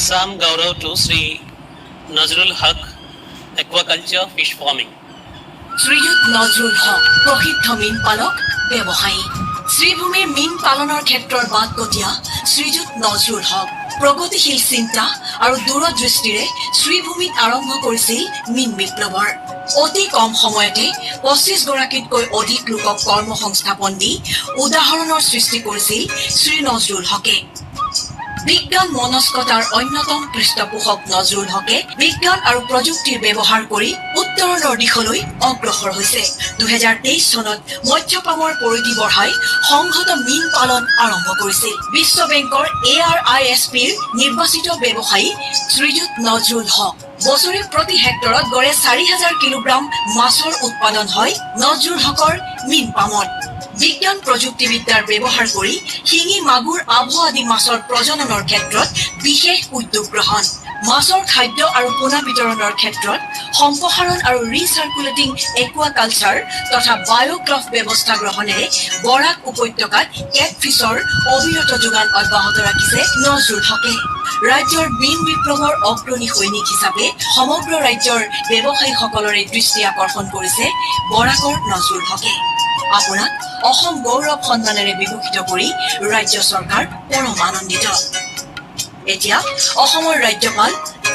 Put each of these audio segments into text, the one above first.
Assam Gaurav to Sri Nazrul Haq, Aquaculture Fish Farming. শ্ৰীযুত নজৰুল হক প্ৰসিদ্ধ মীন পালক ব্যৱসায়ী শ্ৰীভূমিৰ মীন পালনৰ ক্ষেত্ৰৰ বাটকটীয়া শ্ৰীযুত নজৰুল হক প্ৰগতিশীল চিন্তা আৰু দূৰদৃষ্টিৰে শ্ৰীভূমিত আৰম্ভ কৰিছিল মীন বিপ্লৱৰ অতি কম সময়তে 25 গৰাকীতকৈ অধিক লোকক কৰ্মসংস্থাপন দি উদাহৰণৰ সৃষ্টি কৰিছিল শ্ৰী নজৰুল হকে বিজ্ঞান মনস্কতাৰ অন্যতম পৃষ্ঠপোষক নজৰুল হকে বিজ্ঞান আৰু প্ৰযুক্তিৰ ব্যৱহাৰ কৰি উত্তৰণৰ দিশলৈ অগ্ৰসৰ হৈছে 2023 চনত মৎস্যপামৰ পৰিধি বঢ়াই সংহত মীন পালন আৰম্ভ কৰিছিল বিশ্ব বেংকৰ ARISPৰ নিৰ্বাচিত ব্যৱসায়ী শ্ৰীযুত নজৰুল হক বছৰি প্ৰতি হেক্টৰত গড়ে 4000 কিলোগ্ৰাম মাছৰ উৎপাদন হয় নজৰুল হকৰ মীন পামত বিজ্ঞান প্ৰযুক্তিবিদ্যাৰ ব্যৱহাৰ কৰি শিঙি মাগুৰ আভো আদি মাছৰ প্ৰজননৰ ক্ষেত্ৰত বিশেষ উদ্যোগ গ্ৰহণ মাছৰ খাদ্য আৰু পোনা বিতৰণৰ ক্ষেত্ৰত সম্প্ৰসাৰণ আৰু ৰিচাৰ্কুলেটিং একুৱাকালচাৰ তথা বায়োক্ৰফ ব্যৱস্থা গ্ৰহণেৰে বৰাক উপত্যকাত কেটফিছৰ অবিৰত যোগান অব্যাহত ৰাখিছে নজৰুল হকে ৰাজ্যৰ মীন বিপ্লৱৰ অগ্ৰণী সৈনিক হিচাপে সমগ্ৰ ৰাজ্যৰ ব্যৱসায়ীসকলৰে দৃষ্টি আকৰ্ষণ কৰিছে বৰাকৰ নজৰুল হকে আপোনাক অসম গৌৰৱ সন্মানেৰে বিভূষিত কৰি ৰাজ্য চৰকাৰ পৰম আনন্দিত এতিয়া অসমৰ ৰাজ্যপাল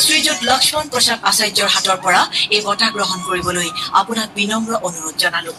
শ্ৰীযুত লক্ষ্মণ প্ৰসাদ আচাৰ্যৰ হাতৰ পৰা এই বঁটা গ্ৰহণ কৰিবলৈ আপোনাক বিনম্ৰ অনুৰোধ জনালো